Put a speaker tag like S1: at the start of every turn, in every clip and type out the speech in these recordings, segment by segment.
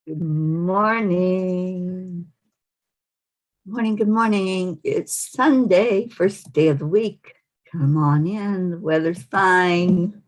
S1: Good morning. Morning, good morning. It's Sunday, first day of the week. Come on in, the weather's fine.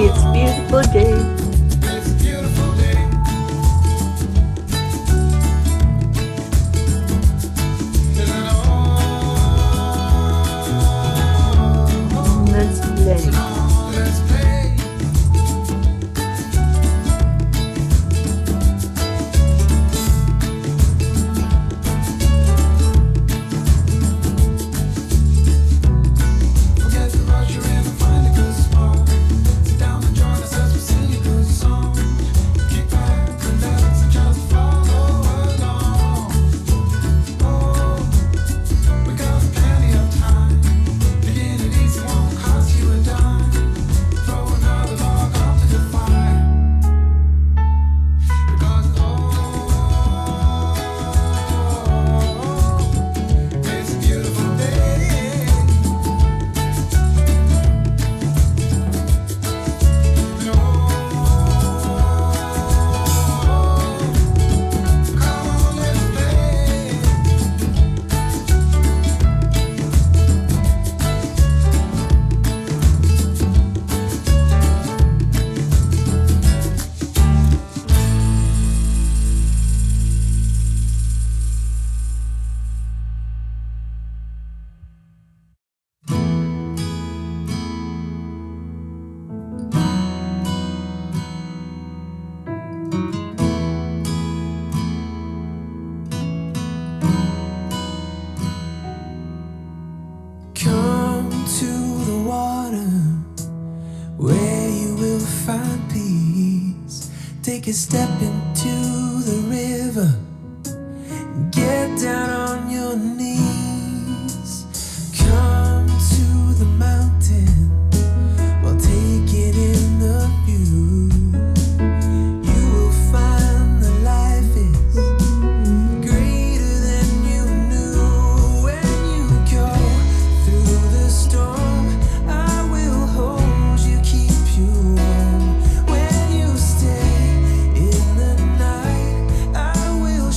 S1: It's a beautiful day. Let's play.
S2: Take a step into the river, get down on your knees. Come to the mountain while taking in the view. You will find that life is greater than you knew. When you go through the storm, I will hold you, keep you warm. When you stay in the night, I will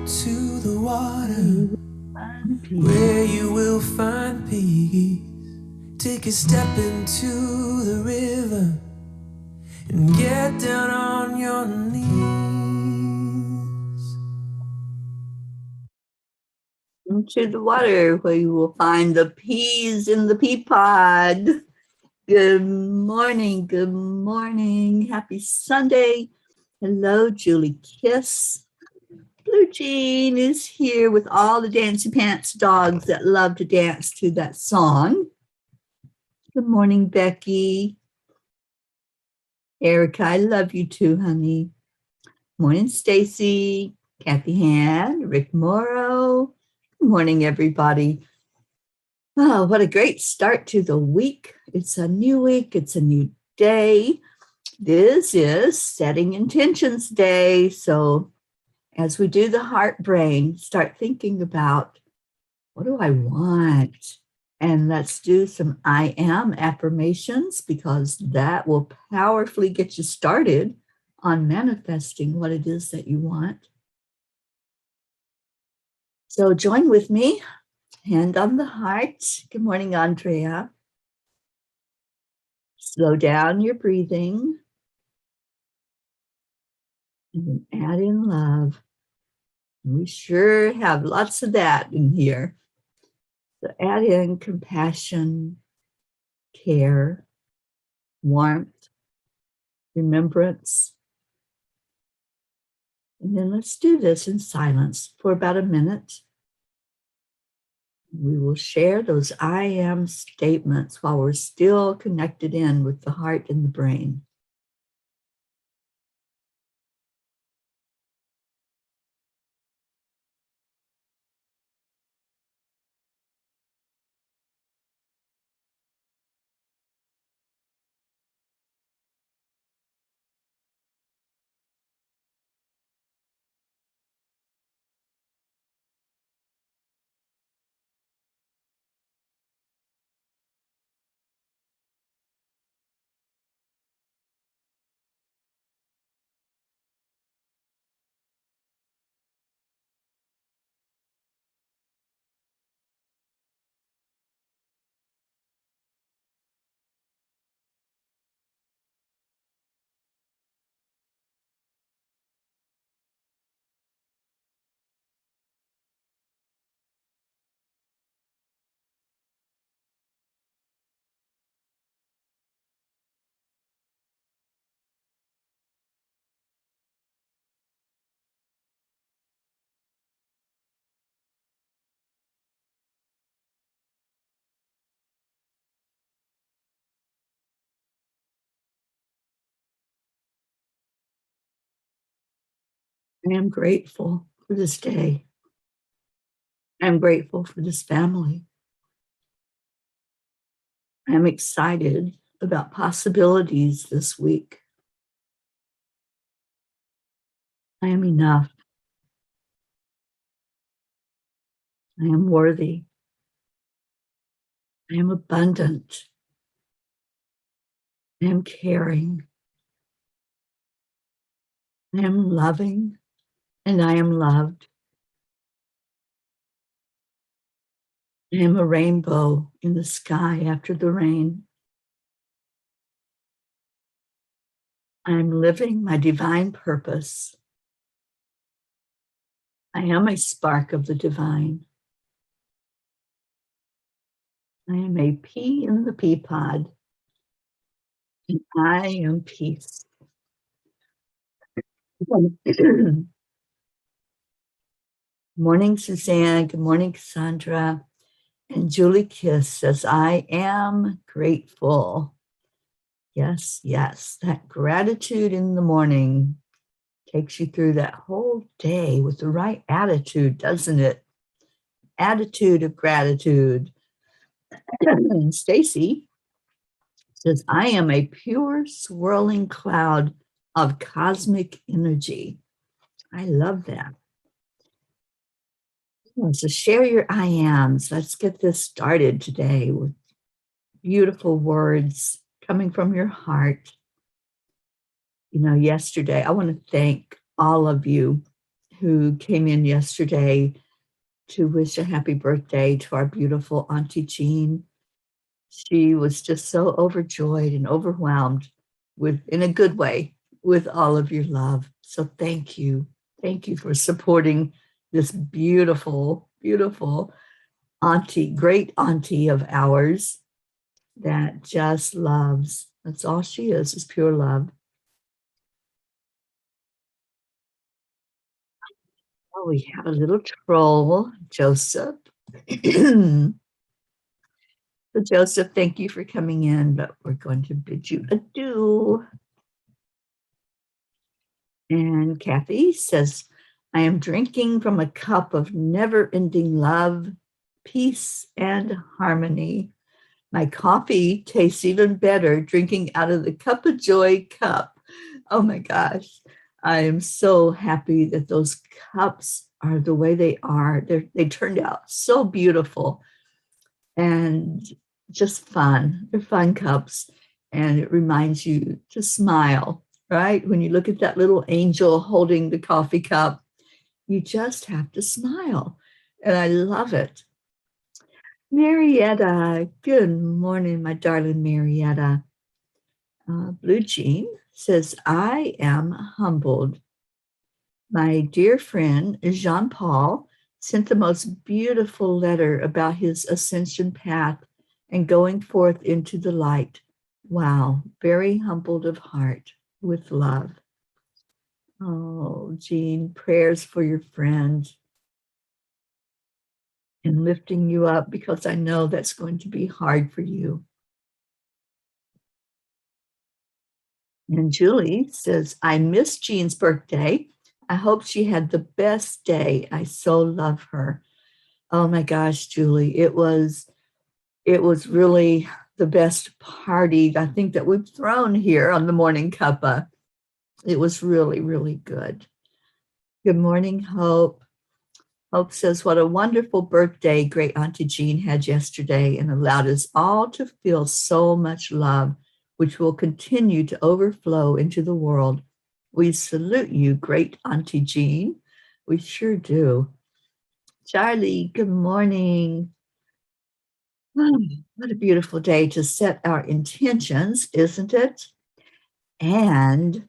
S2: to the water where you will find peace. Take a step into the river and get down on your knees.
S1: Into the water where you will find the peas in the pea pod. Good morning. Good morning. Happy Sunday. Hello, Julie Kiss. Blue Jean is here with all the Dancy Pants dogs that love to dance to that song. Good morning, Becky. Erica, I love you too, honey. Morning, Stacy, Kathy Han, Rick Morrow. Good morning, everybody. Oh, what a great start to the week. It's a new week. It's a new day. This is Setting Intentions Day. So as we do the heart brain, start thinking about, what do I want? And let's do some I am affirmations, because that will powerfully get you started on manifesting what it is that you want. So join with me, hand on the heart. Good morning, Andrea. Slow down your breathing and then add in love. We sure have lots of that in here. So add in compassion, care, warmth, remembrance. And then let's do this in silence for about a minute. We will share those I am statements while we're still connected in with the heart and the brain. I am grateful for this day. I'm grateful for this family. I'm excited about possibilities this week. I am enough. I am worthy. I am abundant. I am caring. I am loving, and I am loved. I am a rainbow in the sky after the rain. I am living my divine purpose. I am a spark of the divine. I am a pea in the pea pod, and I am peace. Good morning, Suzanne. Good morning, Cassandra. And Julie Kiss says, I am grateful. Yes, yes. That gratitude in the morning takes you through that whole day with the right attitude, doesn't it? Attitude of gratitude. And Stacy says, I am a pure swirling cloud of cosmic energy. I love that. So share your I ams. Let's get this started today with beautiful words coming from your heart. You know, yesterday, I want to thank all of you who came in yesterday to wish a happy birthday to our beautiful Auntie Jean. She was just so overjoyed and overwhelmed in a good way, with all of your love. So thank you. Thank you for supporting this beautiful, beautiful auntie, great auntie of ours that just loves. That's all she is pure love. Oh, we have a little troll, Joseph. So Joseph, thank you for coming in, but we're going to bid you adieu. And Kathy says, I am drinking from a cup of never-ending love, peace, and harmony. My coffee tastes even better drinking out of the Cuppa JoY cup. Oh my gosh. I am so happy that those cups are the way they are. They turned out so beautiful and just fun. They're fun cups. And it reminds you to smile, right? When you look at that little angel holding the coffee cup, you just have to smile. And I love it. Marietta, good morning, my darling Marietta. Blue Jean says, I am humbled. My dear friend, Jean Paul, sent the most beautiful letter about his ascension path and going forth into the light. Wow, very humbled of heart, with love. Oh, Jean, prayers for your friend and lifting you up, because I know that's going to be hard for you. And Julie says, I miss Jean's birthday. I hope she had the best day. I so love her. Oh my gosh, Julie, it was really the best party I think that we've thrown here on the Morning Cuppa. It was really, really good. Good morning, Hope. Hope says, what a wonderful birthday great Auntie Jean had yesterday, and allowed us all to feel so much love, which will continue to overflow into the world. We salute you, great Auntie Jean. We sure do. Charlie, good morning. Oh, what a beautiful day to set our intentions, isn't it? And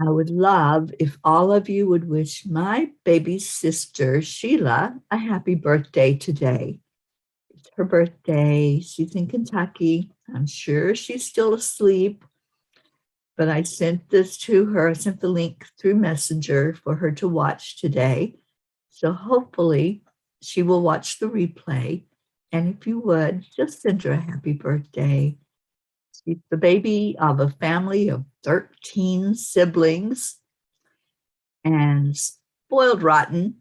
S1: I would love if all of you would wish my baby sister, Sheila, a happy birthday today. It's her birthday. She's in Kentucky. I'm sure she's still asleep, but I sent this to her. I sent the link through Messenger for her to watch today. So hopefully she will watch the replay. And if you would, just send her a happy birthday. She's the baby of a family of 13 siblings and spoiled rotten.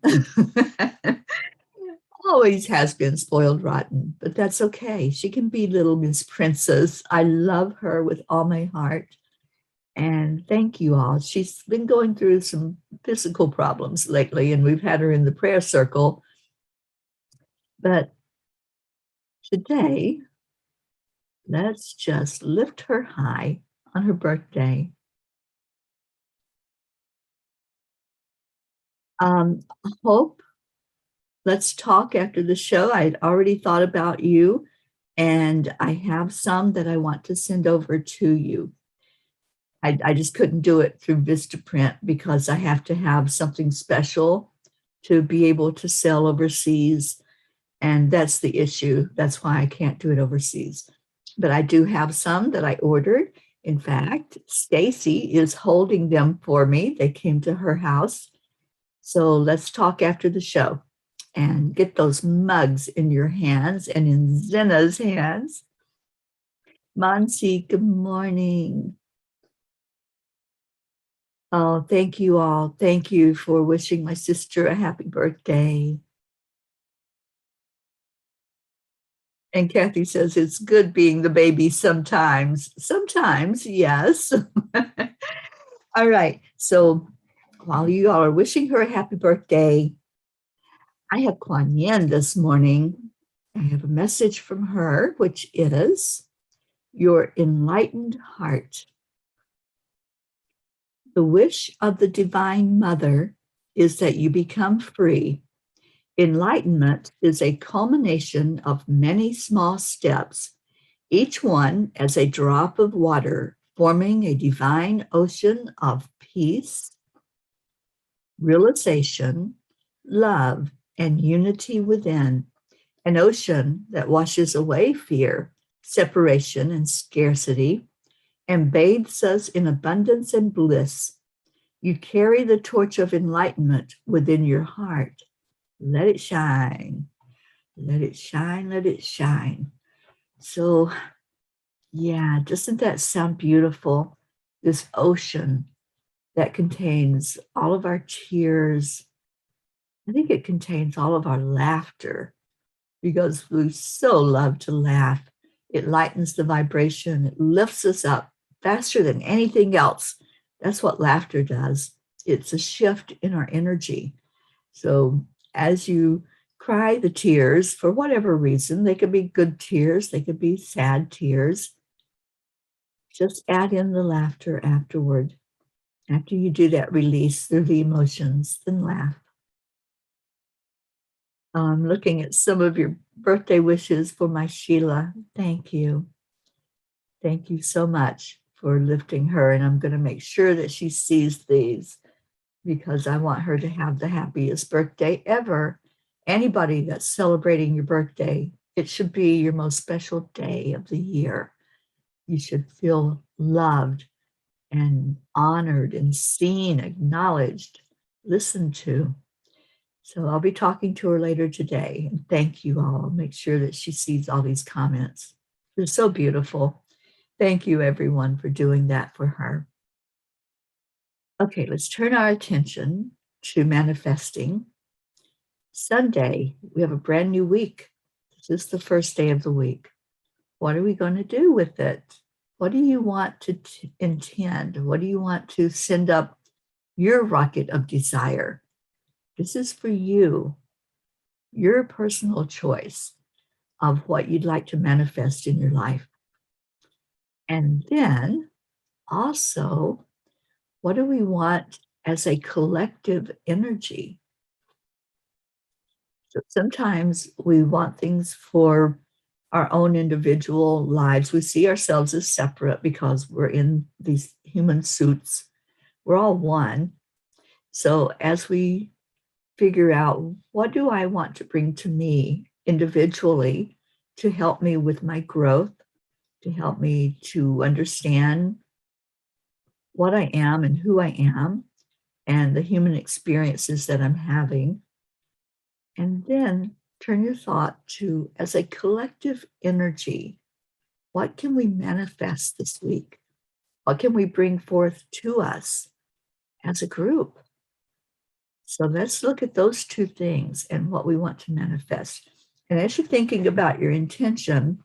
S1: Always has been spoiled rotten, but that's okay. She can be little Miss Princess. I love her with all my heart. And thank you all. She's been going through some physical problems lately, and we've had her in the prayer circle. But today, let's just lift her high on her birthday. Hope, let's talk after the show. I had already thought about you, and I have some that I want to send over to you. I just couldn't do it through Vistaprint because I have to have something special to be able to sell overseas. And that's the issue. That's why I can't do it overseas. But I do have some that I ordered. In fact, Stacy is holding them for me. They came to her house. So let's talk after the show and get those mugs in your hands and in Zena's hands. Monsi, good morning. Oh, thank you all. Thank you for wishing my sister a happy birthday. And Kathy says, it's good being the baby sometimes. Sometimes, yes. All right. So while you all are wishing her a happy birthday, I have Kuan Yin this morning. I have a message from her, which is your enlightened heart. The wish of the Divine Mother is that you become free. Enlightenment is a culmination of many small steps, each one as a drop of water, forming a divine ocean of peace, realization, love, and unity within, an ocean that washes away fear, separation, and scarcity, and bathes us in abundance and bliss. You carry the torch of enlightenment within your heart. Let it shine. Let it shine. Let it shine. So, yeah, doesn't that sound beautiful? This ocean that contains all of our tears. I think it contains all of our laughter because we so love to laugh. It lightens the vibration, it lifts us up faster than anything else. That's what laughter does. It's a shift in our energy. So as you cry the tears, for whatever reason, they could be good tears, they could be sad tears, just add in the laughter afterward. After you do that release through the emotions, then laugh. I'm looking at some of your birthday wishes for my Sheila. Thank you. Thank you so much for lifting her. And I'm going to make sure that she sees these because I want her to have the happiest birthday ever. Anybody that's celebrating your birthday, it should be your most special day of the year. You should feel loved and honored and seen, acknowledged, listened to. So I'll be talking to her later today. And thank you all. I'll make sure that she sees all these comments. They're so beautiful. Thank you, everyone, for doing that for her. Okay, let's turn our attention to manifesting. Sunday, we have a brand new week. This is the first day of the week. What are we going to do with it? What do you want to intend? What do you want to send up your rocket of desire? This is for you, your personal choice of what you'd like to manifest in your life. And then also, what do we want as a collective energy? So sometimes we want things for our own individual lives. We see ourselves as separate because we're in these human suits. We're all one. So as we figure out what do I want to bring to me individually to help me with my growth, to help me to understand what I am and who I am and the human experiences that I'm having. And then turn your thought to, as a collective energy, what can we manifest this week? What can we bring forth to us as a group? So let's look at those two things and what we want to manifest. And as you're thinking about your intention,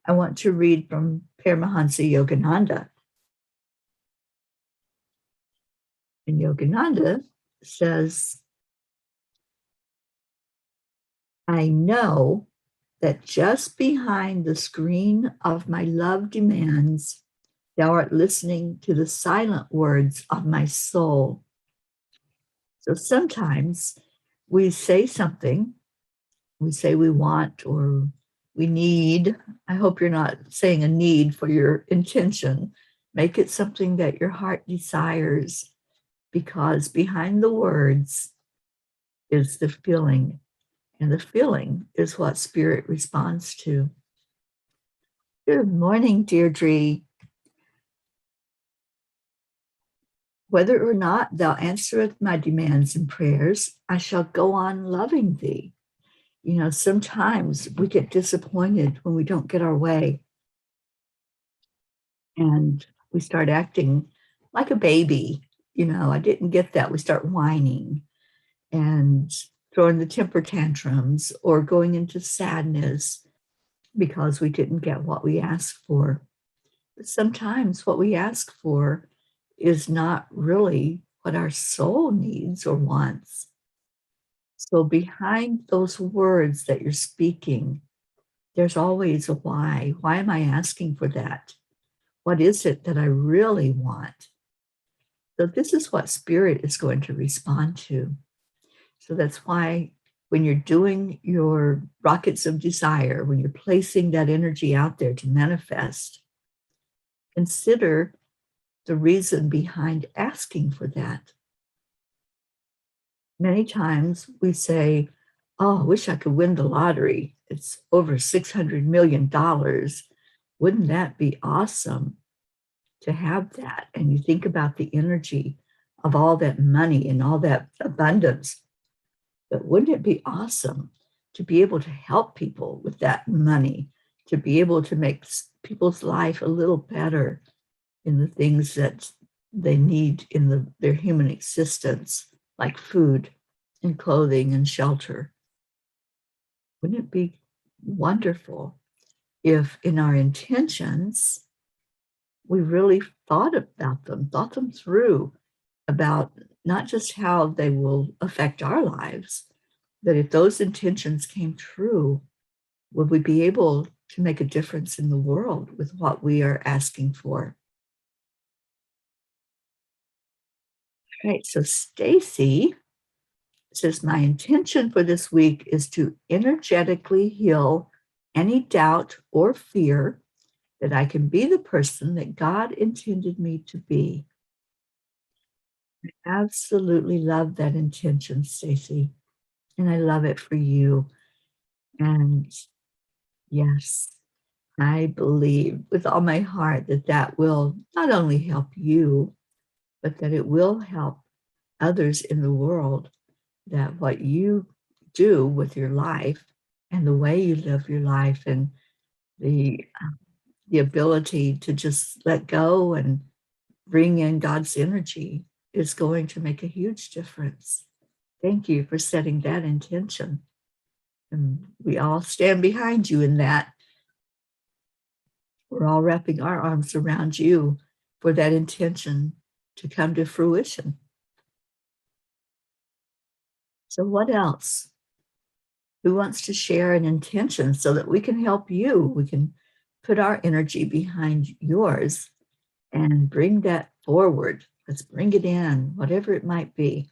S1: I want to read from Paramahansa Yogananda. And Yogananda says, I know that just behind the screen of my love demands, thou art listening to the silent words of my soul. So sometimes we say something, we say we want or we need. I hope you're not saying a need for your intention. Make it something that your heart desires, because behind the words is the feeling, and the feeling is what spirit responds to. Good morning, Deirdre. Whether or not thou answereth my demands and prayers, I shall go on loving thee. You know, sometimes we get disappointed when we don't get our way. And we start acting like a baby. You know, I didn't get that. We start whining and throwing the temper tantrums or going into sadness because we didn't get what we asked for. But sometimes what we ask for is not really what our soul needs or wants. So behind those words that you're speaking, there's always a why. Why am I asking for that? What is it that I really want? So this is what spirit is going to respond to. So that's why when you're doing your rockets of desire, when you're placing that energy out there to manifest, consider the reason behind asking for that. Many times we say, oh, I wish I could win the lottery. It's over $600 million. Wouldn't that be awesome to have that? And you think about the energy of all that money and all that abundance. But wouldn't it be awesome to be able to help people with that money, to be able to make people's life a little better in the things that they need in their human existence, like food and clothing and shelter? Wouldn't it be wonderful if in our intentions, we really thought them through about not just how they will affect our lives, but if those intentions came true, would we be able to make a difference in the world with what we are asking for? All right, so Stacy says, my intention for this week is to energetically heal any doubt or fear that I can be the person that God intended me to be. I absolutely love that intention, Stacy, and I love it for you. And yes, I believe with all my heart that that will not only help you, but that it will help others in the world, that what you do with your life and the way you live your life and the ability to just let go and bring in God's energy is going to make a huge difference. Thank you for setting that intention. And we all stand behind you in that. We're all wrapping our arms around you for that intention to come to fruition. So what else? Who wants to share an intention so that we can help you? We can put our energy behind yours and bring that forward. Let's bring it in, whatever it might be.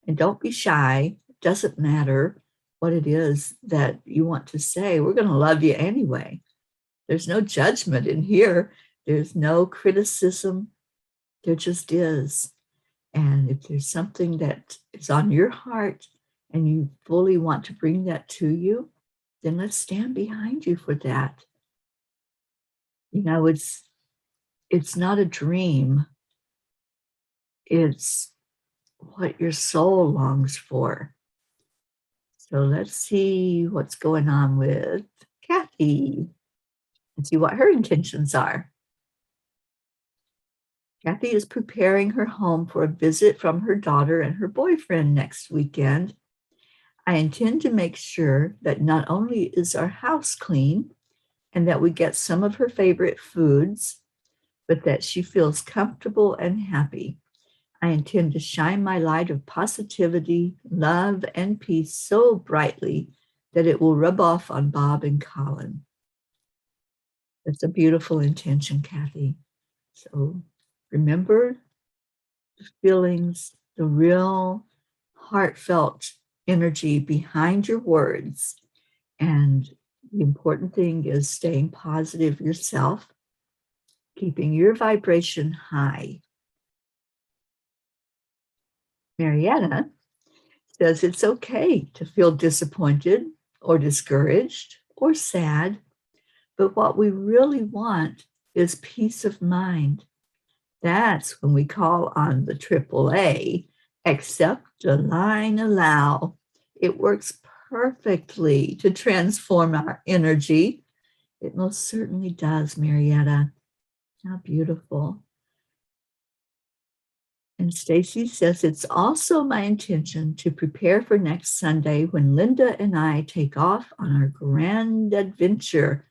S1: And don't be shy. It doesn't matter what it is that you want to say. We're going to love you anyway. There's no judgment in here. There's no criticism. There just is. And if there's something that is on your heart and you fully want to bring that to you, then let's stand behind you for that. You know, it's not a dream. It's what your soul longs for. So let's see what's going on with Kathy and see what her intentions are. Kathy is preparing her home for a visit from her daughter and her boyfriend next weekend. I intend to make sure that not only is our house clean and that we get some of her favorite foods, but that she feels comfortable and happy. I intend to shine my light of positivity, love, and peace so brightly that it will rub off on Bob and Colin. That's a beautiful intention, Kathy. So remember the feelings, the real heartfelt energy behind your words. And the important thing is staying positive yourself, keeping your vibration high. Marietta says it's okay to feel disappointed or discouraged or sad, but what we really want is peace of mind. That's when we call on the AAA, accept, align, allow. It works perfectly to transform our energy. It most certainly does, Marietta. How beautiful. And Stacy says, it's also my intention to prepare for next Sunday when Linda and I take off on our grand adventure.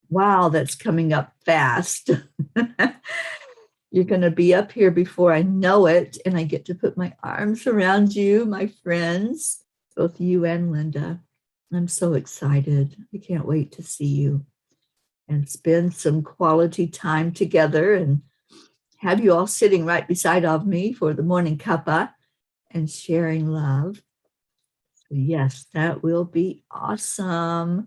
S1: Wow, that's coming up fast. You're going to be up here before I know it, and I get to put my arms around you, my friends, both you and Linda. I'm so excited. I can't wait to see you and spend some quality time together and have you all sitting right beside of me for the morning cuppa and sharing love. So yes, that will be awesome.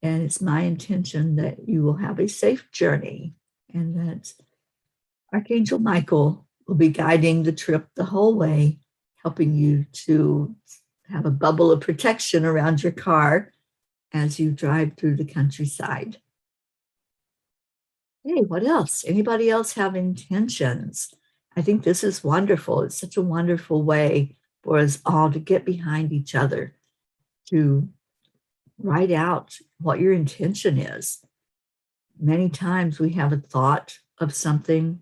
S1: And it's my intention that you will have a safe journey and that Archangel Michael will be guiding the trip the whole way, helping you to have a bubble of protection around your car as you drive through the countryside. Hey, what else? Anybody else have intentions? I think this is wonderful. It's such a wonderful way for us all to get behind each other, to write out what your intention is. Many times we have a thought of something.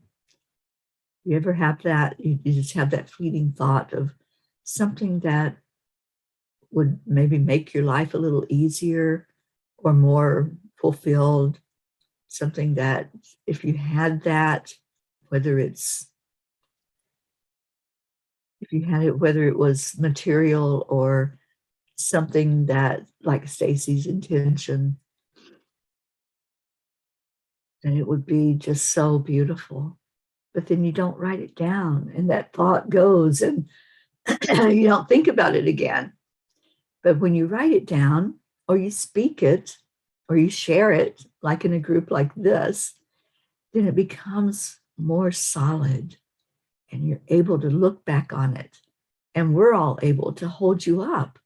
S1: You ever have that? You just have that fleeting thought of something that would maybe make your life a little easier or more fulfilled. Something that if you had that, whether it's if you had it, whether it was material or something that like Stacy's intention, then it would be just so beautiful. But then you don't write it down and that thought goes and you don't think about it again. But when you write it down or you speak it or you share it, like in a group like this, then it becomes more solid and you're able to look back on it. And we're all able to hold you up.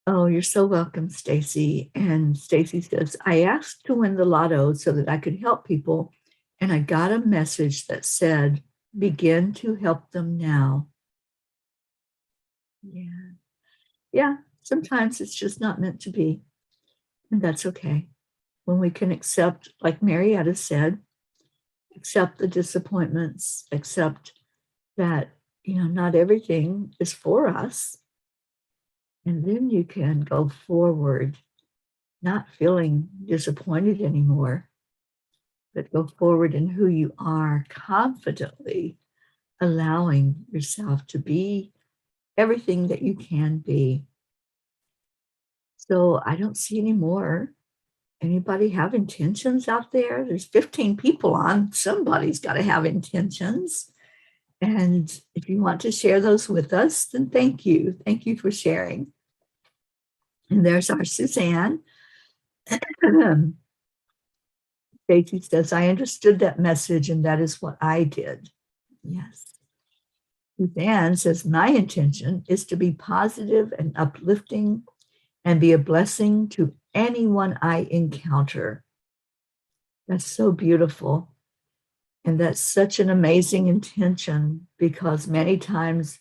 S1: Oh, you're so welcome, Stacy. And Stacy says, I asked to win the lotto so that I could help people. And I got a message that said, begin to help them now. Yeah. Yeah. Sometimes it's just not meant to be. And that's okay. When we can accept, like Marietta said, accept the disappointments, accept that, not everything is for us. And then you can go forward, not feeling disappointed anymore, but go forward in who you are, confidently allowing yourself to be everything that you can be. So I don't see any more. Anybody have intentions out there? There's 15 people on. Somebody's got to have intentions. And if you want to share those with us, then thank you. Thank you for sharing. And there's our Suzanne. Stacy says, I understood that message and that is what I did. Yes. Suzanne says, my intention is to be positive and uplifting and be a blessing to anyone I encounter. That's so beautiful. And that's such an amazing intention because many times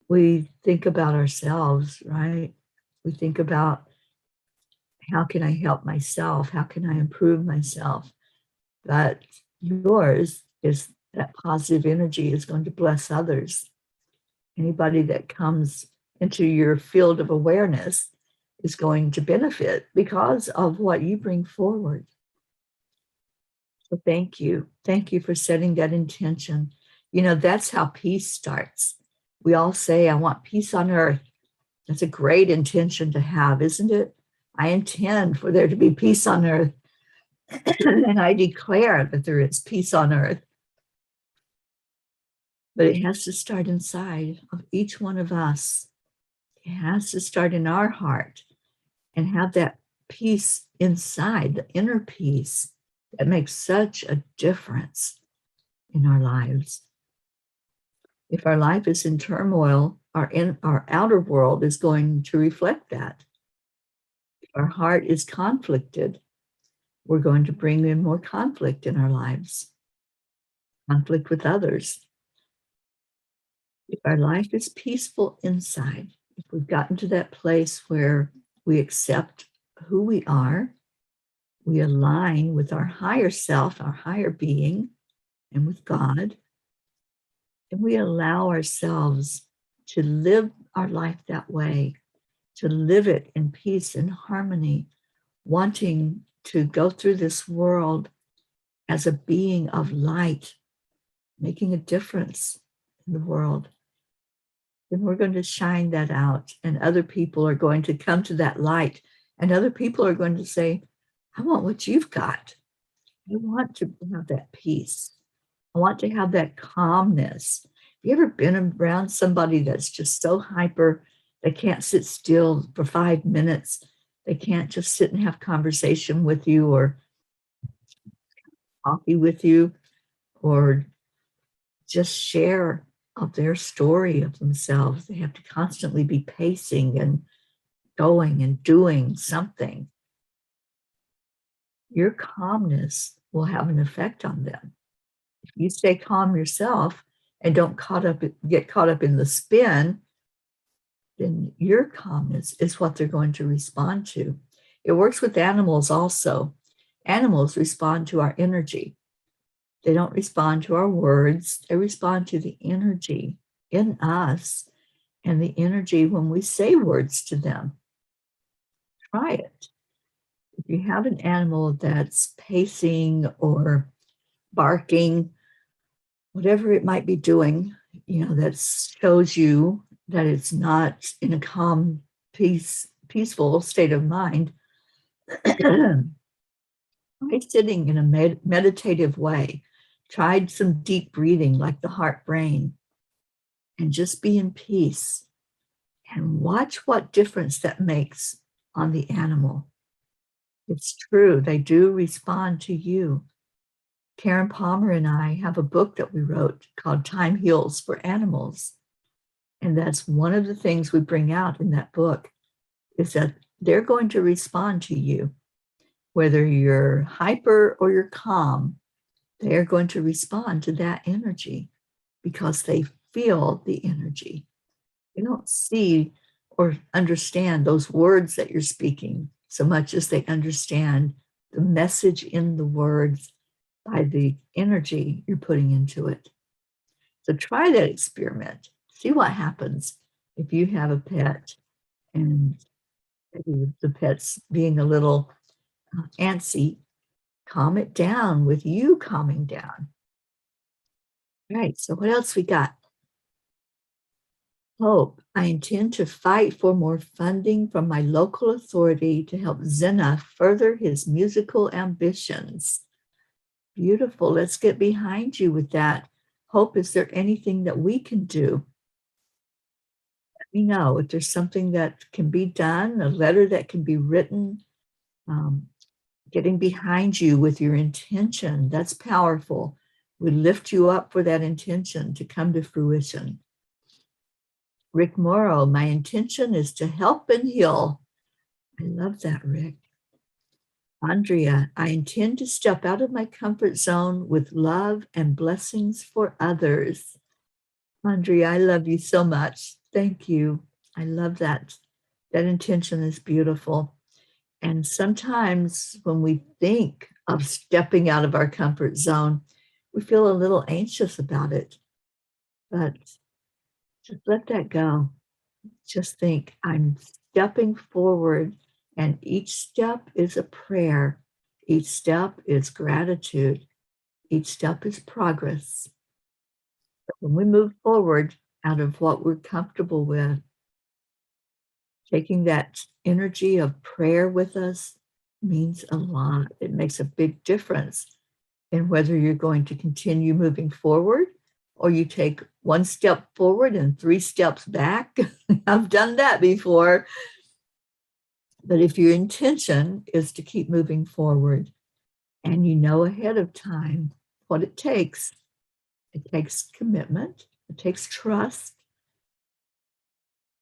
S1: we think about ourselves, right? We think about how can I help myself? How can I improve myself? But yours is that positive energy is going to bless others. Anybody that comes into your field of awareness is going to benefit because of what you bring forward. So thank you. Thank you for setting that intention. That's how peace starts. We all say, I want peace on earth. That's a great intention to have, isn't it? I intend for there to be peace on earth. And I declare that there is peace on earth. But it has to start inside of each one of us. It has to start in our heart and have that peace inside, the inner peace that makes such a difference in our lives. If our life is in turmoil, our outer world is going to reflect that. If our heart is conflicted, we're going to bring in more conflict in our lives, conflict with others. If our life is peaceful inside, if we've gotten to that place where we accept who we are, we align with our higher self, our higher being, and with God, and we allow ourselves to live our life that way, to live it in peace and harmony, wanting to go through this world as a being of light, making a difference in the world, then we're going to shine that out, and other people are going to come to that light, and other people are going to say, I want what you've got. I want to have that peace. I want to have that calmness. Have you ever been around somebody that's just so hyper, they can't sit still for 5 minutes? They can't just sit and have conversation with you or coffee with you or just share of their story of themselves. They have to constantly be pacing and going and doing something. Your calmness will have an effect on them. If you stay calm yourself and don't get caught up in the spin, then your calmness is what they're going to respond to. It works with animals also. Animals respond to our energy. They don't respond to our words. They respond to the energy in us and the energy when we say words to them. Try it. If you have an animal that's pacing or barking, whatever it might be doing, that shows you that it's not in a calm, peaceful state of mind. Try sitting in a meditative way. Try some deep breathing like the heart brain and just be in peace and watch what difference that makes on the animal. It's true, they do respond to you. Karen Palmer and I have a book that we wrote called Time Heals for Animals. And that's one of the things we bring out in that book is that they're going to respond to you. Whether you're hyper or you're calm, they're going to respond to that energy because they feel the energy. They don't see or understand those words that you're speaking so much as they understand the message in the words by the energy you're putting into it. So try that experiment. See what happens if you have a pet and the pet's being a little antsy. Calm it down with you calming down. All right, so what else we got? Hope. I intend to fight for more funding from my local authority to help Zena further his musical ambitions. Beautiful. Let's get behind you with that. Hope, is there anything that we can do? Let me know if there's something that can be done, a letter that can be written, getting behind you with your intention. That's powerful. We lift you up for that intention to come to fruition. Rick Morrow, my intention is to help and heal. I love that, Rick. Andrea, I intend to step out of my comfort zone with love and blessings for others. Andrea, I love you so much. Thank you. I love that. That intention is beautiful. And sometimes when we think of stepping out of our comfort zone, we feel a little anxious about it. But just let that go. Just think, I'm stepping forward, and each step is a prayer. Each step is gratitude. Each step is progress. But when we move forward out of what we're comfortable with, taking that energy of prayer with us means a lot. It makes a big difference in whether you're going to continue moving forward or you take one step forward and 3 steps back. I've done that before. But if your intention is to keep moving forward and you know ahead of time what it takes commitment, it takes trust.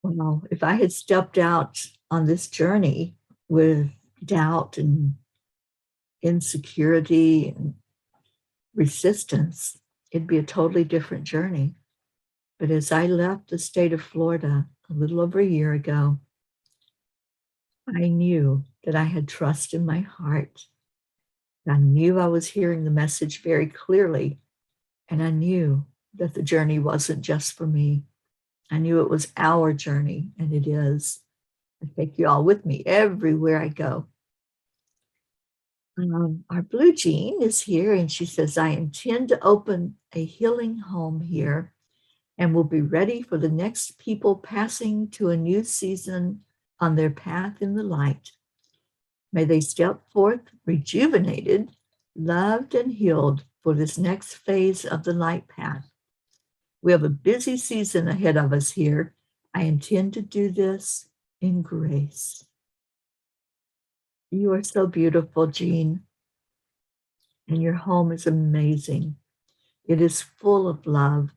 S1: Well, if I had stepped out on this journey with doubt and insecurity and resistance, it'd be a totally different journey. But as I left the state of Florida a little over a year ago, I knew that I had trust in my heart. I knew I was hearing the message very clearly, and I knew that the journey wasn't just for me. I knew it was our journey, and it is. I take you all with me everywhere I go. Our Blue Jean is here, and she says, I intend to open a healing home here and will be ready for the next people passing to a new season on their path in the light. May they step forth rejuvenated loved and healed for this next phase of the light path. We have a busy season ahead of us here. I intend to do this in grace. You are so beautiful, Jean, and your home is amazing. It is full of love.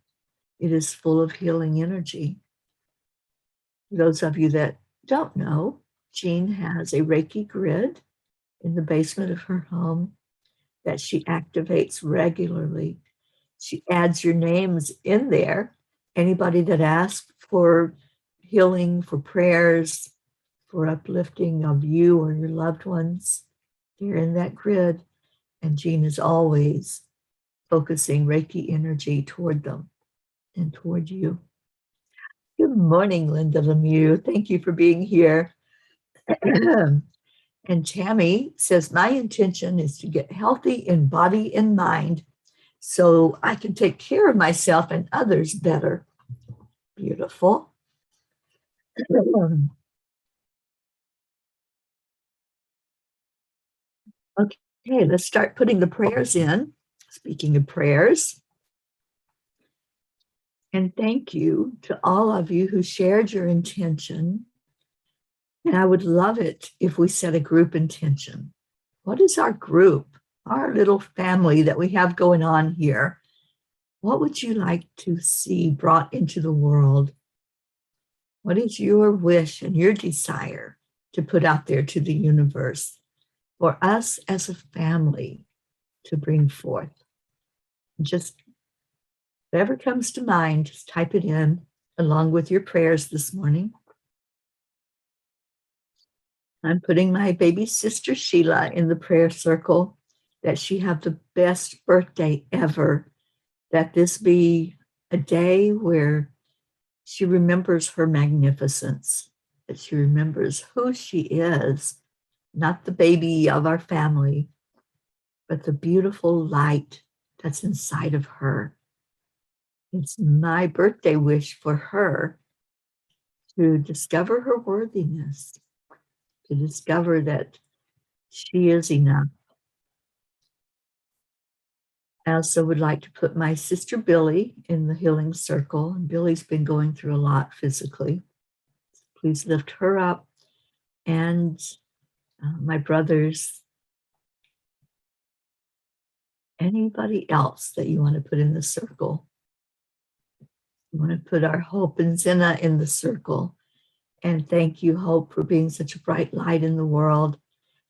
S1: It is full of healing energy. Those of you that don't know, Jean has a Reiki grid in the basement of her home that she activates regularly. She adds your names in there. Anybody that asks for healing, for prayers, for uplifting of you or your loved ones, they're in that grid. And Jean is always focusing Reiki energy toward them and toward you. Good morning, Linda Lemieux. Thank you for being here. And Tammy says, my intention is to get healthy in body and mind so I can take care of myself and others better. Beautiful. Okay, let's start putting the prayers in. Speaking of prayers, and thank you to all of you who shared your intention. And I would love it if we set a group intention. What is our group, our little family that we have going on here? What would you like to see brought into the world? What is your wish and your desire to put out there to the universe for us as a family to bring forth? Just whatever comes to mind, just type it in along with your prayers this morning. I'm putting my baby sister Sheila in the prayer circle, that she have the best birthday ever, that this be a day where she remembers her magnificence, that she remembers who she is, not the baby of our family, but the beautiful light that's inside of her. It's my birthday wish for her to discover her worthiness, to discover that she is enough. I also would like to put my sister Billy in the healing circle. And Billy's been going through a lot physically. Please lift her up, and my brothers, anybody else that you want to put in the circle. We want to put our Hope and Zena in the circle. And thank you, Hope, for being such a bright light in the world.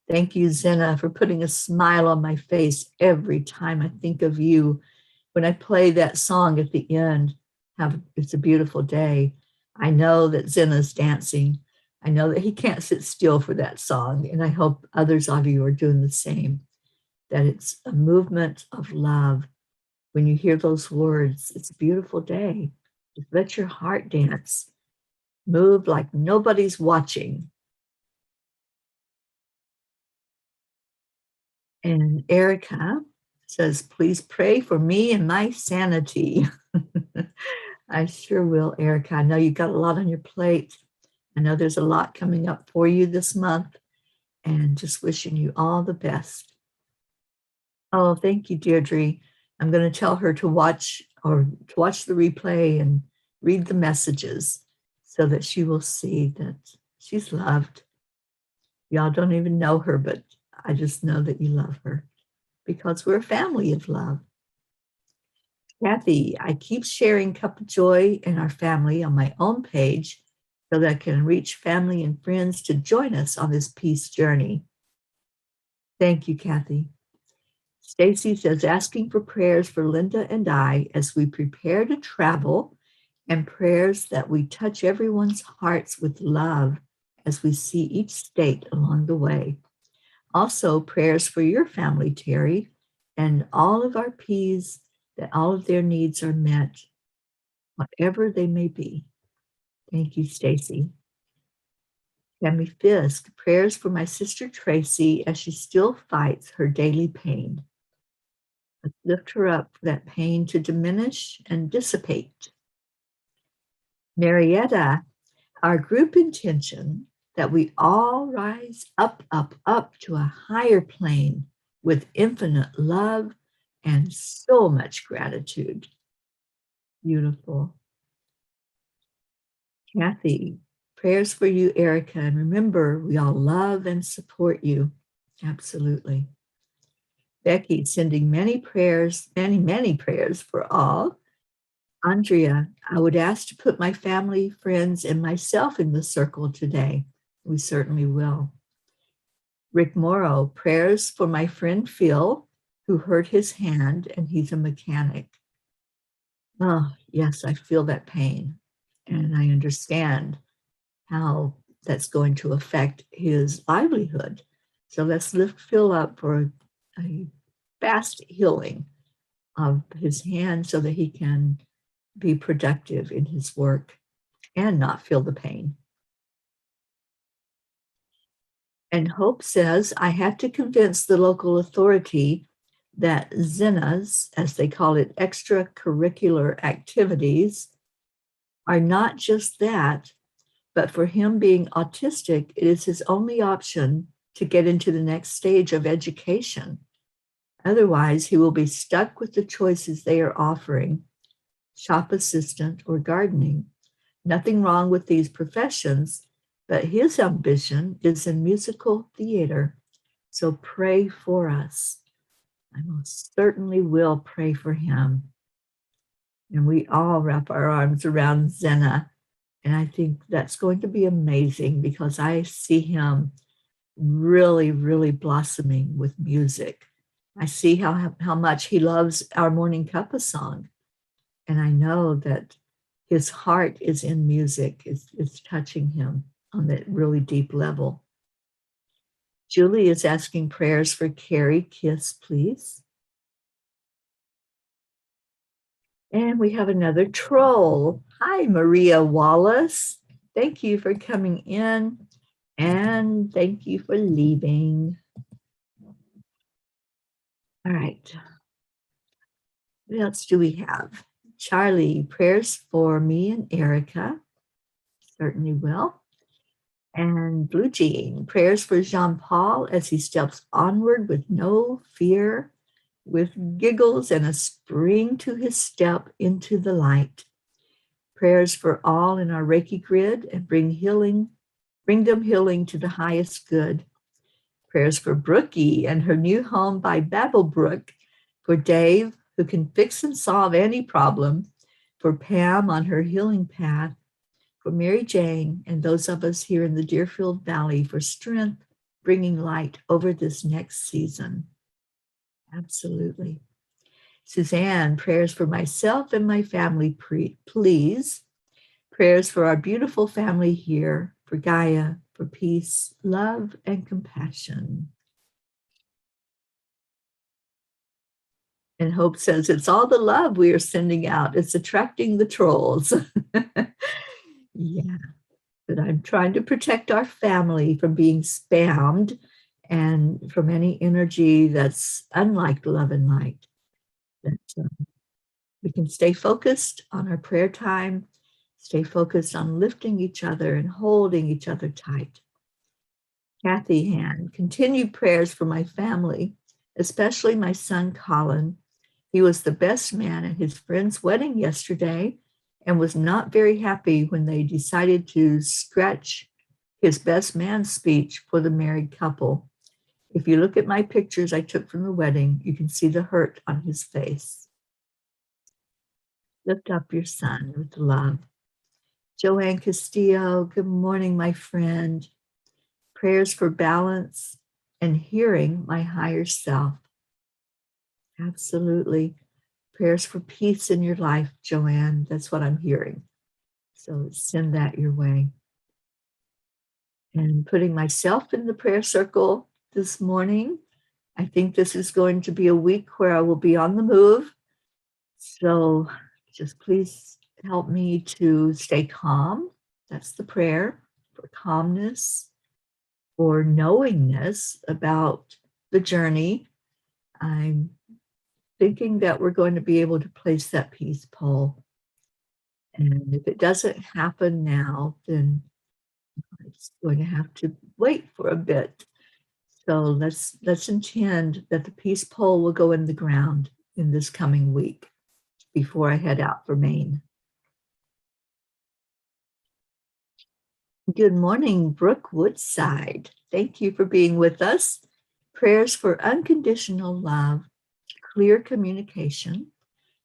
S1: Thank you, Zena, for putting a smile on my face every time I think of you. When I play that song at the end, It's a Beautiful Day, I know that Zena's dancing. I know that he can't sit still for that song. And I hope others of you are doing the same, that it's a movement of love. When you hear those words, it's a beautiful day. Just let your heart dance. Move like nobody's watching. And Erica says, please pray for me and my sanity. I sure will, Erica. I know you've got a lot on your plate. I know there's a lot coming up for you this month, and just wishing you all the best. Oh, thank you, Deirdre. I'm going to tell her to watch the replay and read the messages so that she will see that she's loved. Y'all don't even know her, but I just know that you love her because we're a family of love. Kathy, I keep sharing Cuppa JoY and our family on my own page so that I can reach family and friends to join us on this peace journey. Thank you, Kathy. Stacy says, asking for prayers for Linda and I as we prepare to travel, and prayers that we touch everyone's hearts with love as we see each state along the way. Also, prayers for your family, Teri, and all of our P's, that all of their needs are met, whatever they may be. Thank you, Stacy. Tammy Fisk, prayers for my sister Tracy as she still fights her daily pain. Let's lift her up for that pain to diminish and dissipate. Marietta, our group intention that we all rise up, up, up to a higher plane with infinite love and so much gratitude. Beautiful. Kathy, prayers for you, Erica. And remember, we all love and support you. Absolutely. Becky, sending many prayers, many, many prayers for all. Andrea, I would ask to put my family, friends, and myself in the circle today. We certainly will. Rick Morrow, prayers for my friend Phil, who hurt his hand and he's a mechanic. Oh, yes, I feel that pain. And I understand how that's going to affect his livelihood. So let's lift Phil up for a fast healing of his hand so that he can be productive in his work and not feel the pain. And Hope says, I had to convince the local authority that Zenas, as they call it, extracurricular activities, are not just that, but for him being autistic, it is his only option to get into the next stage of education. Otherwise, he will be stuck with the choices they are offering, shop assistant or gardening. Nothing wrong with these professions, but his ambition is in musical theater. So pray for us. I most certainly will pray for him. And we all wrap our arms around Zena. And I think that's going to be amazing because I see him really, really blossoming with music. I see how much he loves our morning cuppa song. And I know that his heart is in music, it's touching him on that really deep level. Julie is asking prayers for Carrie Kiss, please. And we have another troll. Hi, Maria Wallace. Thank you for coming in and thank you for leaving. All right. What else do we have? Charlie, prayers for me and Erica. Certainly will. And Blue Jean, prayers for Jean-Paul as he steps onward with no fear, with giggles and a spring to his step into the light. Prayers for all in our Reiki grid and bring them healing to the highest good. Prayers for Brookie and her new home by Babelbrook, for Dave, who can fix and solve any problem, for Pam on her healing path, for Mary Jane and those of us here in the Deerfield Valley for strength, bringing light over this next season. Absolutely. Suzanne, prayers for myself and my family, please. Prayers for our beautiful family here, for Gaia, for peace, love, and compassion. And Hope says, it's all the love we are sending out. It's attracting the trolls. Yeah, but I'm trying to protect our family from being spammed and from any energy that's unlike love and light. That we can stay focused on our prayer time, stay focused on lifting each other and holding each other tight. Kathy Hand, continued prayers for my family, especially my son Colin. He was the best man at his friend's wedding yesterday and was not very happy when they decided to scratch his best man speech for the married couple. If you look at my pictures I took from the wedding, you can see the hurt on his face. Lift up your son with love. Joanne Castillo, good morning, my friend. Prayers for balance and hearing my higher self. Absolutely. Prayers for peace in your life, Joanne. That's what I'm hearing. So send that your way. And putting myself in the prayer circle this morning. I think this is going to be a week where I will be on the move. So just please help me to stay calm. That's the prayer for calmness, for knowingness about the journey. I'm thinking that we're going to be able to place that peace pole. And if it doesn't happen now, then it's going to have to wait for a bit. So let's intend that the peace pole will go in the ground in this coming week before I head out for Maine. Good morning, Brooke Woodside. Thank you for being with us. Prayers for unconditional love, clear communication,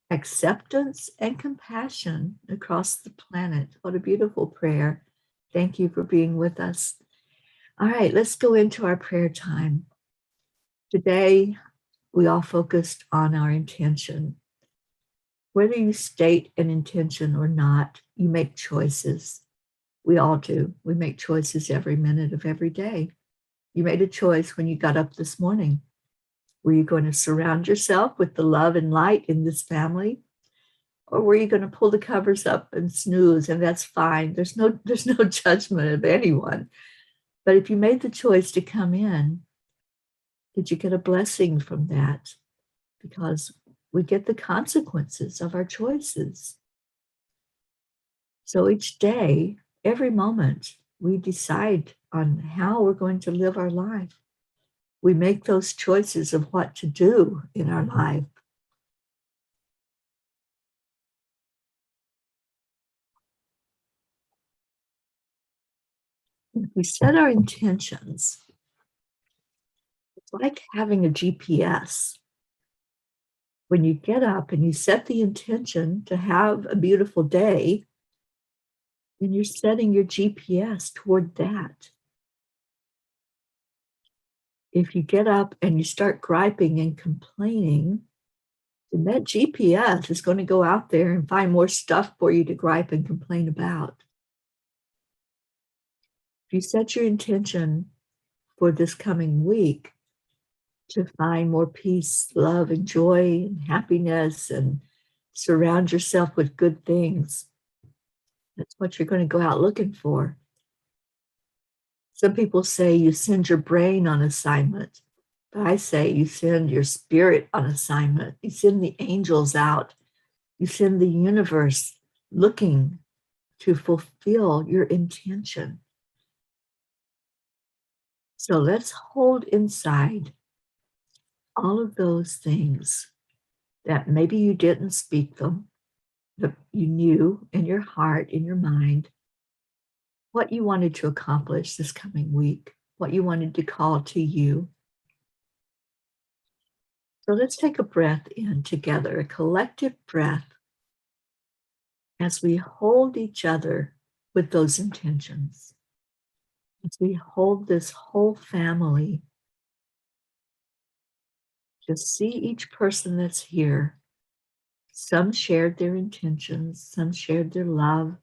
S1: acceptance, and compassion across the planet. What a beautiful prayer. Thank you for being with us. All right, let's go into our prayer time. Today, we all focused on our intention. Whether you state an intention or not, you make choices. We all do. We make choices every minute of every day. You made a choice when you got up this morning. Were you going to surround yourself with the love and light in this family? Or were you going to pull the covers up and snooze? And that's fine. There's no judgment of anyone. But if you made the choice to come in, did you get a blessing from that? Because we get the consequences of our choices. So each day, every moment, we decide on how we're going to live our life. We make those choices of what to do in our life. If we set our intentions, it's like having a GPS. When you get up and you set the intention to have a beautiful day, then you're setting your GPS toward that. If you get up and you start griping and complaining, then that GPS is going to go out there and find more stuff for you to gripe and complain about. If you set your intention for this coming week to find more peace, love, and joy, and happiness, and surround yourself with good things, that's what you're going to go out looking for. Some people say you send your brain on assignment, but I say you send your spirit on assignment. You send the angels out. You send the universe looking to fulfill your intention. So let's hold inside all of those things that maybe you didn't speak them, but you knew in your heart, in your mind, what you wanted to accomplish this coming week, what you wanted to call to you. So let's take a breath in together, a collective breath, as we hold each other with those intentions, as we hold this whole family. Just see each person that's here. Some shared their intentions, some shared their love.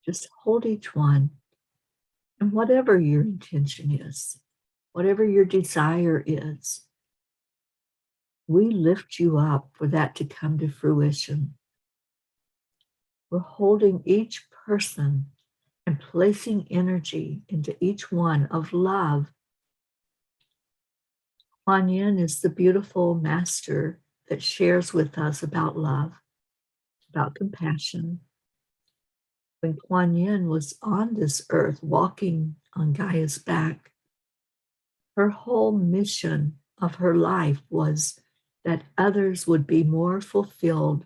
S1: Just hold each one. And whatever your intention is, whatever your desire is, we lift you up for that to come to fruition. We're holding each person and placing energy into each one of love. Kuan Yin is the beautiful master that shares with us about love, about compassion. When Kuan Yin was on this earth, walking on Gaia's back, her whole mission of her life was that others would be more fulfilled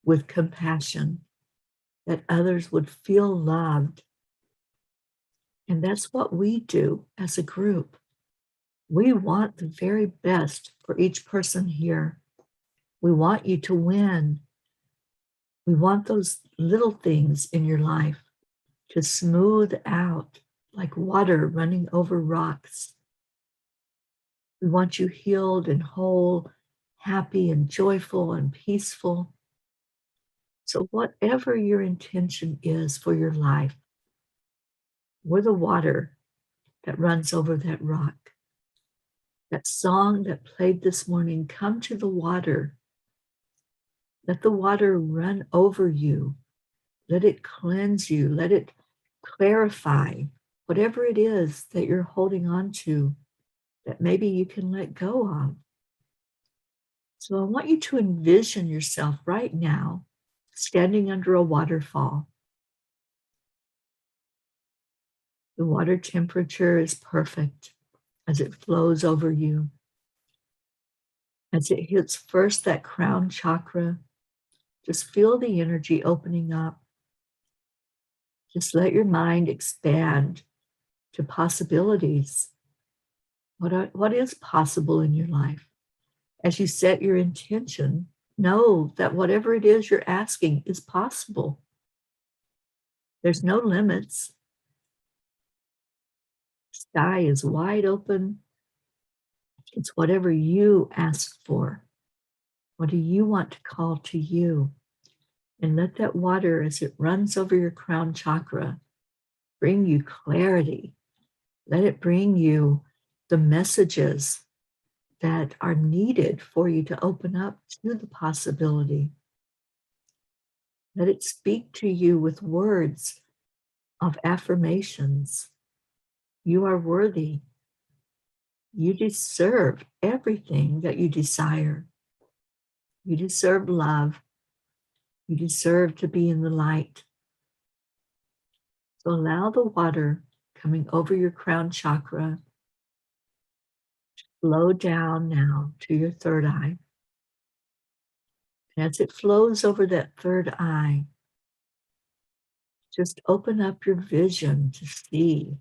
S1: with compassion, that others would feel loved. And that's what we do as a group. We want the very best for each person here. We want you to win. We want those little things in your life to smooth out like water running over rocks. We want you healed and whole, happy and joyful and peaceful. So whatever your intention is for your life, we're the water that runs over that rock. That song that played this morning, come to the water. Let the water run over you. Let it cleanse you. Let it clarify whatever it is that you're holding on to that maybe you can let go of. So I want you to envision yourself right now standing under a waterfall. The water temperature is perfect as it flows over you. As it hits first that crown chakra, just feel the energy opening up. Just let your mind expand to possibilities. What is possible in your life? As you set your intention, know that whatever it is you're asking is possible. There's no limits. The sky is wide open. It's whatever you ask for. What do you want to call to you? And let that water, as it runs over your crown chakra, bring you clarity. Let it bring you the messages that are needed for you to open up to the possibility. Let it speak to you with words of affirmations. You are worthy. You deserve everything that you desire. You deserve love. You deserve to be in the light. So allow the water coming over your crown chakra to flow down now to your third eye. And as it flows over that third eye, just open up your vision to see.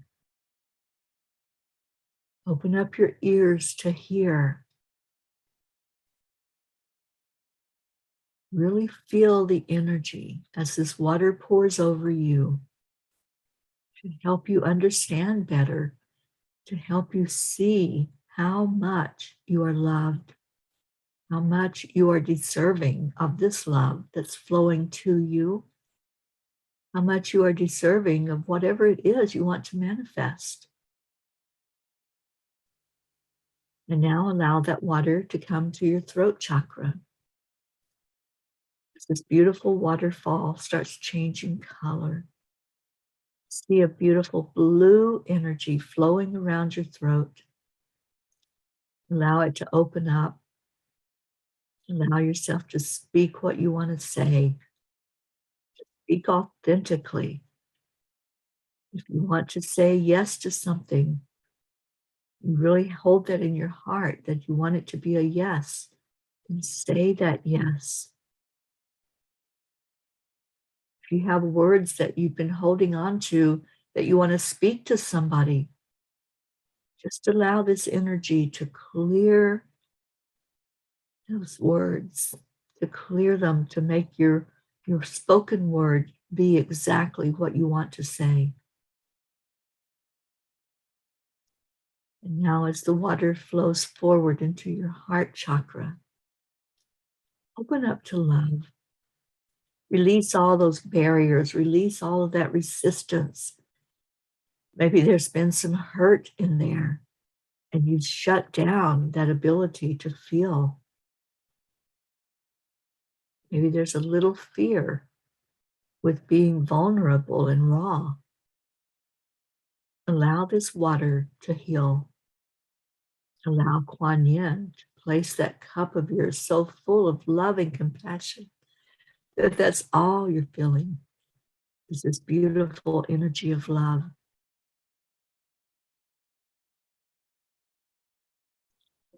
S1: Open up your ears to hear. Really feel the energy as this water pours over you to help you understand better, to help you see how much you are loved, how much you are deserving of this love that's flowing to you, how much you are deserving of whatever it is you want to manifest. And now allow that water to come to your throat chakra. As this beautiful waterfall starts changing color, see a beautiful blue energy flowing around your throat. Allow it to open up. Allow yourself to speak what you want to say. Speak authentically. If you want to say yes to something, you really hold that in your heart that you want it to be a yes, and say that yes. If you have words that you've been holding on to that you want to speak to somebody, just allow this energy to clear those words, to clear them, to make your spoken word be exactly what you want to say. And now as the water flows forward into your heart chakra, open up to love. Release all those barriers, release all of that resistance. Maybe there's been some hurt in there and you've shut down that ability to feel. Maybe there's a little fear with being vulnerable and raw. Allow this water to heal. Allow Kuan Yin to place that cup of yours so full of love and compassion that that's all you're feeling is this beautiful energy of love.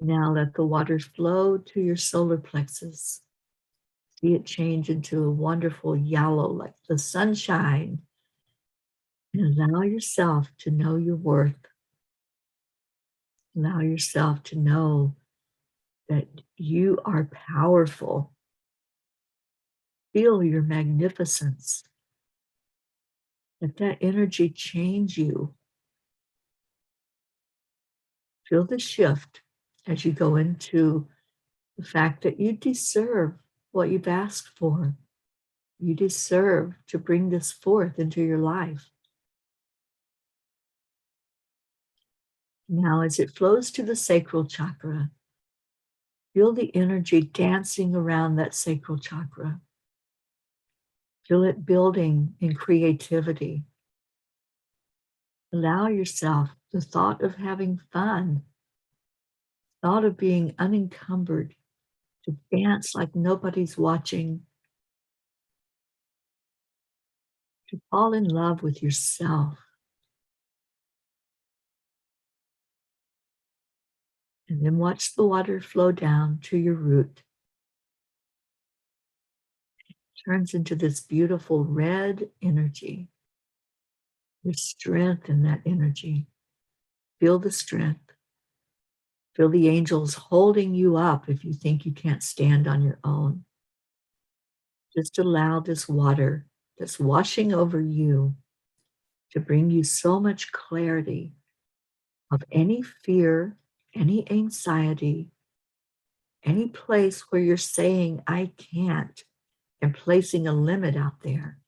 S1: Now let the water flow to your solar plexus. See it change into a wonderful yellow like the sunshine. And allow yourself to know your worth. Allow yourself to know that you are powerful. Feel your magnificence. Let that energy change you. Feel the shift as you go into the fact that you deserve what you've asked for. You deserve to bring this forth into your life. Now, as it flows to the sacral chakra, feel the energy dancing around that sacral chakra. Feel it building in creativity. Allow yourself the thought of having fun, thought of being unencumbered, to dance like nobody's watching, to fall in love with yourself. And then watch the water flow down to your root. It turns into this beautiful red energy. There's strength in that energy. Feel the strength. Feel the angels holding you up if you think you can't stand on your own. Just allow this water that's washing over you to bring you so much clarity of any fear, any anxiety, any place where you're saying, I can't, and placing a limit out there.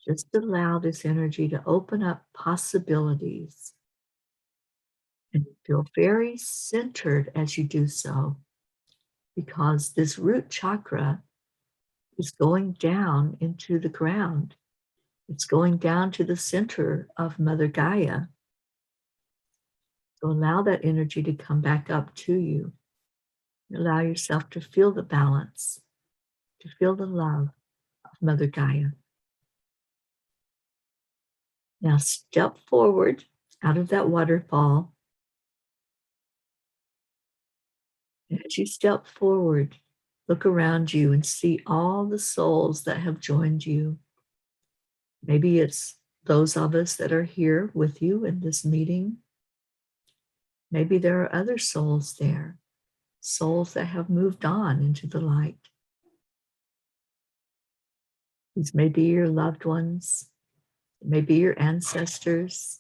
S1: Just allow this energy to open up possibilities and feel very centered as you do so, because this root chakra is going down into the ground. It's going down to the center of Mother Gaia. So allow that energy to come back up to you. Allow yourself to feel the balance, to feel the love of Mother Gaia. Now step forward out of that waterfall. As you step forward, look around you and see all the souls that have joined you. Maybe it's those of us that are here with you in this meeting. Maybe there are other souls there, souls that have moved on into the light. These may be your loved ones, maybe your ancestors.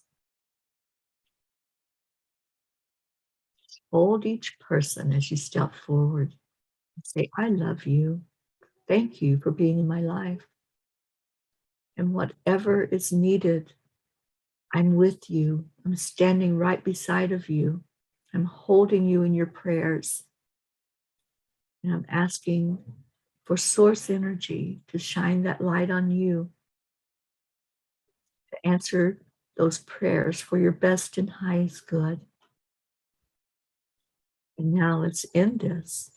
S1: Hold each person as you step forward and say, I love you. Thank you for being in my life. And whatever is needed, I'm with you. I'm standing right beside of you. I'm holding you in your prayers. And I'm asking for source energy to shine that light on you, to answer those prayers for your best and highest good. And now let's end this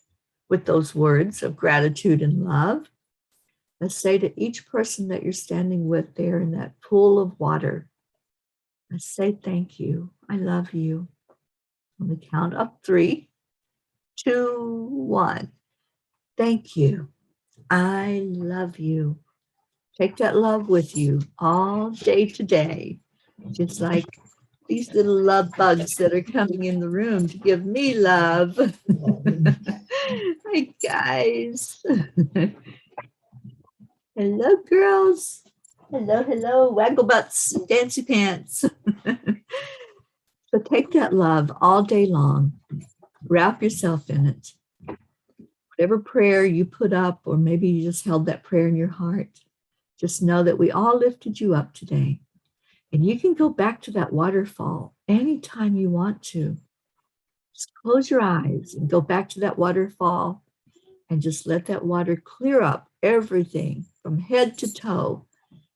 S1: with those words of gratitude and love. Let's say to each person that you're standing with there in that pool of water, let's say thank you. I love you. On the count of 3, 2, 1. Thank you. I love you. Take that love with you all day today, just like these little love bugs that are coming in the room to give me love. Hi, guys. Hello, girls. Hello, hello. Waggle butts, dancy pants. So take that love all day long. Wrap yourself in it. Whatever prayer you put up, or maybe you just held that prayer in your heart, just know that we all lifted you up today. And you can go back to that waterfall anytime you want to. Just close your eyes and go back to that waterfall and just let that water clear up everything from head to toe.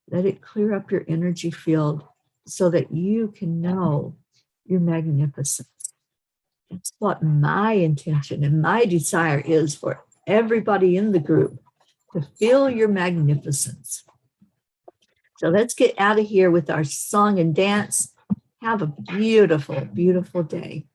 S1: Let it clear up your energy field so that you can know your magnificence. That's what my intention and my desire is for everybody in the group, to feel your magnificence. So let's get out of here with our song and dance. Have a beautiful, beautiful day.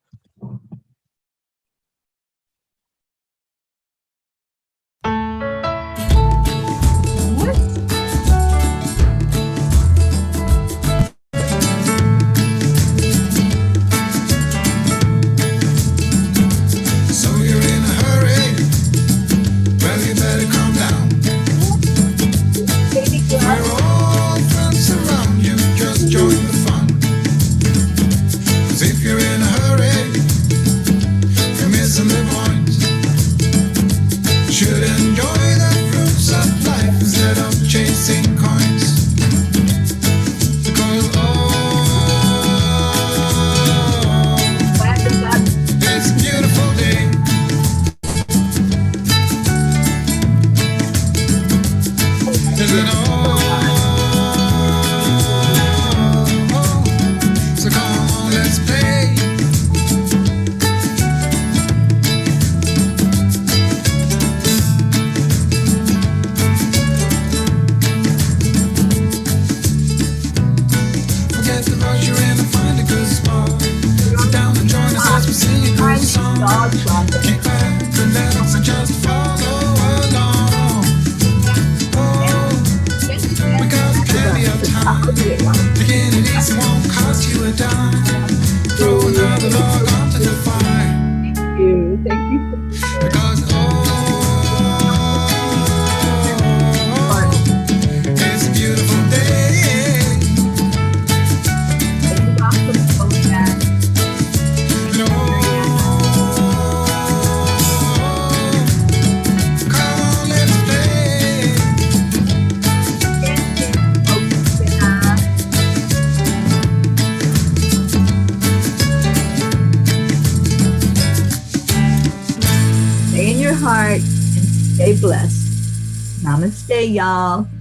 S2: Again, it is, it won't cost you a dime. Throw another log onto the fire.
S1: Thank you. Thank you.
S2: Because it's a beautiful day.
S1: Welcome, Kodak.
S2: No, come on, let's play.
S1: Stay in your heart and stay blessed. Namaste, y'all.